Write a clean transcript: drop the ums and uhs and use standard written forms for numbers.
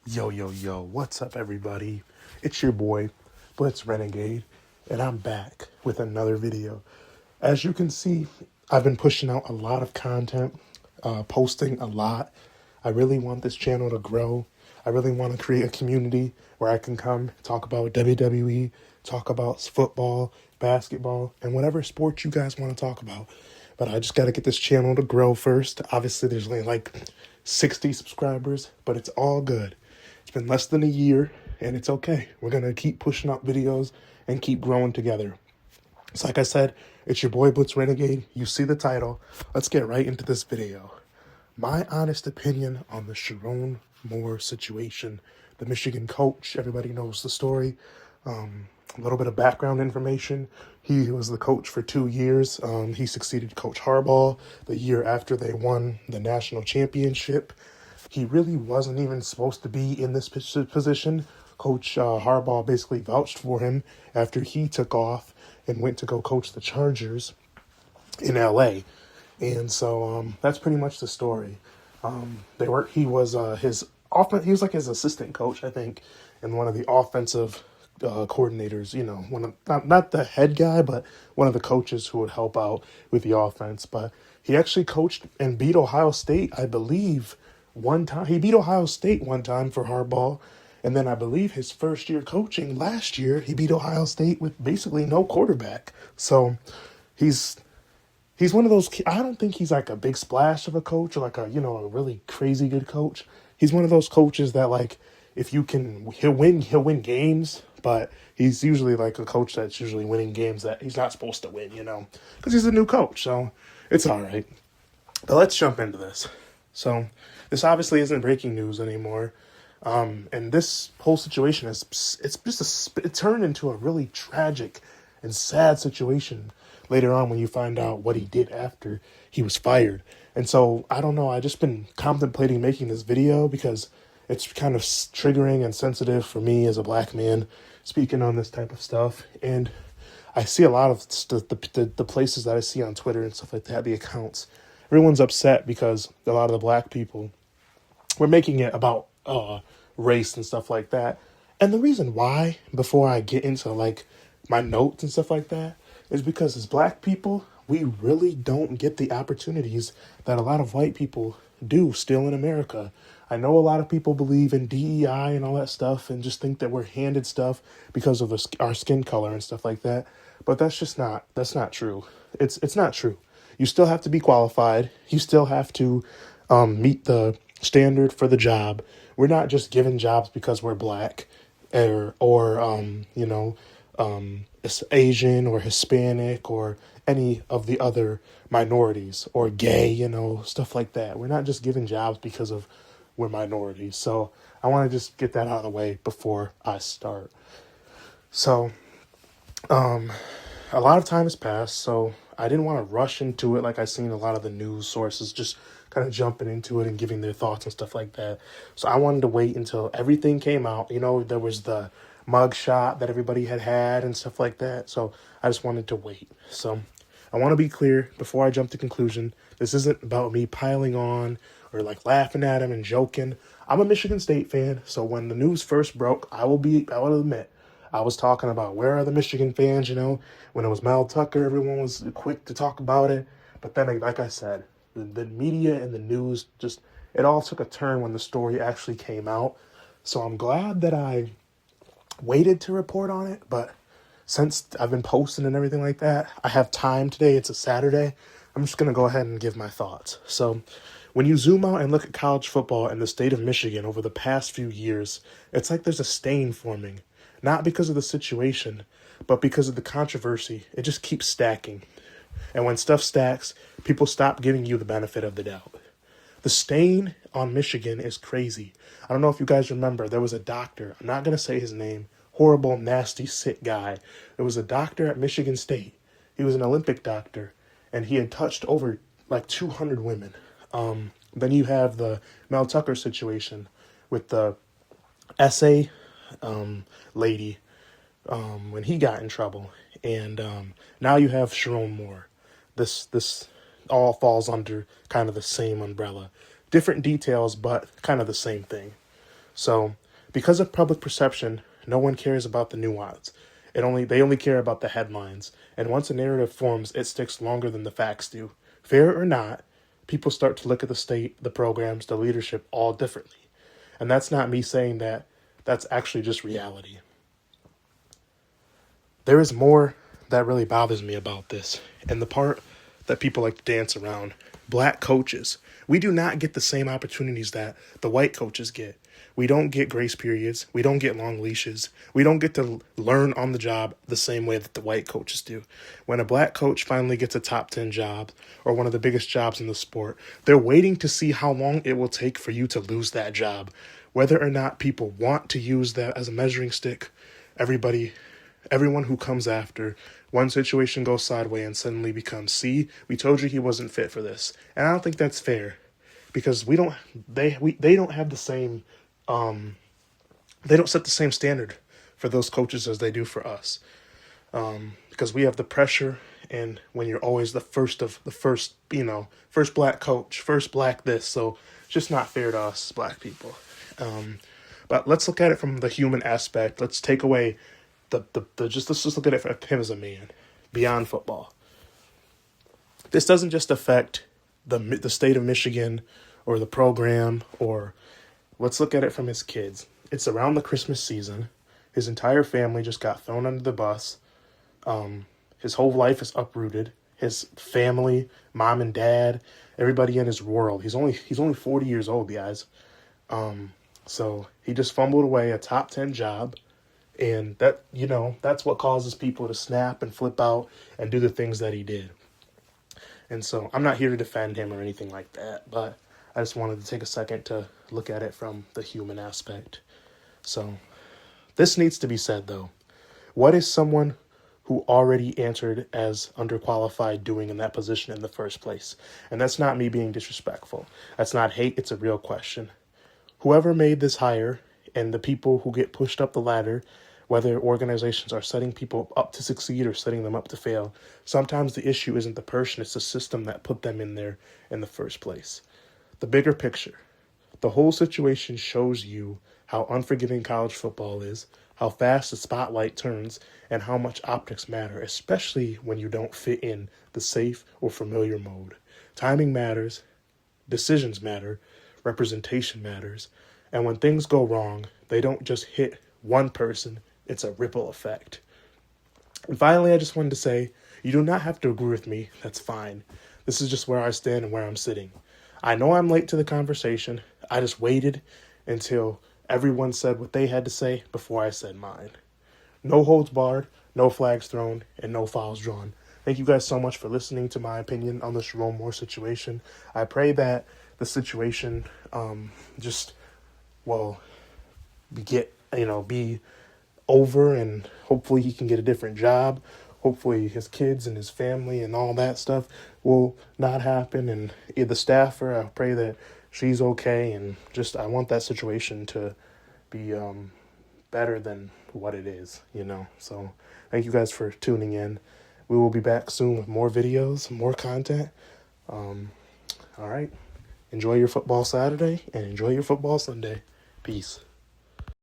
Yo, yo, yo, what's up, everybody? It's your boy, Blitz Renegade, and I'm back with another video. As you can see, I've been pushing out a lot of content, posting a lot. I really want this channel to grow. I really want to create a community where I can come talk about WWE, talk about football, basketball, and whatever sport you guys want to talk about. But I just got to get this channel to grow first. Obviously, there's only like 60 subscribers, but it's all good. It's been less than a year, and it's okay. We're going to keep pushing out videos and keep growing together. So like I said, it's your boy Blitz Renegade. You see the title. Let's get right into this video. My honest opinion on the Sherrone Moore situation. The Michigan coach, everybody knows the story. A little bit of background information. He was the coach for 2 years. He succeeded Coach Harbaugh the year after they won the national championship. He really wasn't even supposed to be in this position. Coach Harbaugh basically vouched for him after he took off and went to go coach the Chargers in LA. And so that's pretty much the story. He was he was like his assistant coach, I think, and one of the offensive coordinators, not the head guy, but one of the coaches who would help out with the offense. But he actually coached and beat Ohio State, I believe, one time. He beat Ohio State one time for Harbaugh. And then I believe his first year coaching last year, he beat Ohio State with basically no quarterback. So he's one of those. I don't think he's like a big splash of a coach or like a really crazy good coach. He's one of those coaches that, like, if you can, he'll win games, but he's usually like a coach that's usually winning games that he's not supposed to win, because he's a new coach. So it's all right. But let's jump into this. So this obviously isn't breaking news anymore. And this whole situation it turned into a really tragic and sad situation later on when you find out what he did after he was fired. And so, I don't know, I just been contemplating making this video because it's kind of triggering and sensitive for me as a black man speaking on this type of stuff. And I see a lot of the places that I see on Twitter and stuff like that, the accounts. Everyone's upset because a lot of the black people were making it about race and stuff like that. And the reason why, before I get into like my notes and stuff like that, is because as black people, we really don't get the opportunities that a lot of white people do still in America. I know a lot of people believe in DEI and all that stuff and just think that we're handed stuff because of our skin color and stuff like that. But that's not true. It's not true. You still have to be qualified. You still have to meet the standard for the job. We're not just given jobs because we're black or Asian or Hispanic or any of the other minorities or gay, stuff like that. We're not just given jobs because of we're minorities. So I want to just get that out of the way before I start. So a lot of time has passed, so I didn't want to rush into it like I've seen a lot of the news sources just kind of jumping into it and giving their thoughts and stuff like that. So I wanted to wait until everything came out. There was the mug shot that everybody had and stuff like that. So I just wanted to wait. So I want to be clear before I jump to conclusion. This isn't about me piling on or like laughing at him and joking. I'm a Michigan State fan, so when the news first broke, I will admit, I was talking about where are the Michigan fans, when it was Mel Tucker, everyone was quick to talk about it. But then, like I said, the media and the news it all took a turn when the story actually came out. So I'm glad that I waited to report on it, but since I've been posting and everything like that, I have time today. It's a Saturday. I'm just going to go ahead and give my thoughts. So when you zoom out and look at college football in the state of Michigan over the past few years, it's like there's a stain forming. Not because of the situation, but because of the controversy. It just keeps stacking. And when stuff stacks, people stop giving you the benefit of the doubt. The stain on Michigan is crazy. I don't know if you guys remember, there was a doctor. I'm not going to say his name. Horrible, nasty, sick guy. There was a doctor at Michigan State. He was an Olympic doctor, and he had touched over like 200 women. Then you have the Mel Tucker situation with the essay lady when he got in trouble. And now you have Sherrone Moore. This all falls under kind of the same umbrella. Different details, but kind of the same thing. So because of public perception, no one cares about the nuance. They only care about the headlines. And once a narrative forms, it sticks longer than the facts do. Fair or not, people start to look at the state, the programs, the leadership all differently. And that's not me saying that. That's actually just reality. There is more that really bothers me about this, and the part that people like to dance around. Black coaches. We do not get the same opportunities that the white coaches get. We don't get grace periods. We don't get long leashes. We don't get to learn on the job the same way that the white coaches do. When a black coach finally gets a top 10 job or one of the biggest jobs in the sport, they're waiting to see how long it will take for you to lose that job. Whether or not people want to use that as a measuring stick, everyone who comes after, one situation goes sideways and suddenly becomes, see, we told you he wasn't fit for this. And I don't think that's fair, because they don't have the same, they don't set the same standard for those coaches as they do for us. Because we have the pressure, and when you're always the first black coach, first black this, so it's just not fair to us black people. But let's look at it from the human aspect. Let's take away let's just look at it for him as a man, beyond football. This doesn't just affect the state of Michigan or the program, or let's look at it from his kids. It's around the Christmas season. His entire family just got thrown under the bus. His whole life is uprooted. His family, mom and dad, everybody in his world. He's only 40 years old, guys. So he just fumbled away a top 10 job. And that's what causes people to snap and flip out and do the things that he did. And so I'm not here to defend him or anything like that, but I just wanted to take a second to look at it from the human aspect. So this needs to be said, though. What is someone who already answered as underqualified doing in that position in the first place? And that's not me being disrespectful. That's not hate. It's a real question. Whoever made this hire and the people who get pushed up the ladder, whether organizations are setting people up to succeed or setting them up to fail, sometimes the issue isn't the person, it's the system that put them in there in the first place. The bigger picture. The whole situation shows you how unforgiving college football is, how fast the spotlight turns, and how much optics matter, especially when you don't fit in the safe or familiar mode. Timing matters, decisions matter, representation matters, and when things go wrong, they don't just hit one person, it's a ripple effect. And finally, I just wanted to say, you do not have to agree with me, that's fine. This is just where I stand and where I'm sitting. I know I'm late to the conversation. I just waited until everyone said what they had to say before I said mine. No holds barred, no flags thrown, and no fouls drawn. Thank you guys so much for listening to my opinion on the Sherrone Moore situation. I pray that the situation be over, and hopefully he can get a different job. Hopefully his kids and his family and all that stuff will not happen. And the staffer, I pray that she's okay. And just, I want that situation to be better than what it is, So thank you guys for tuning in. We will be back soon with more videos, more content. All right. Enjoy your football Saturday and enjoy your football Sunday. Peace.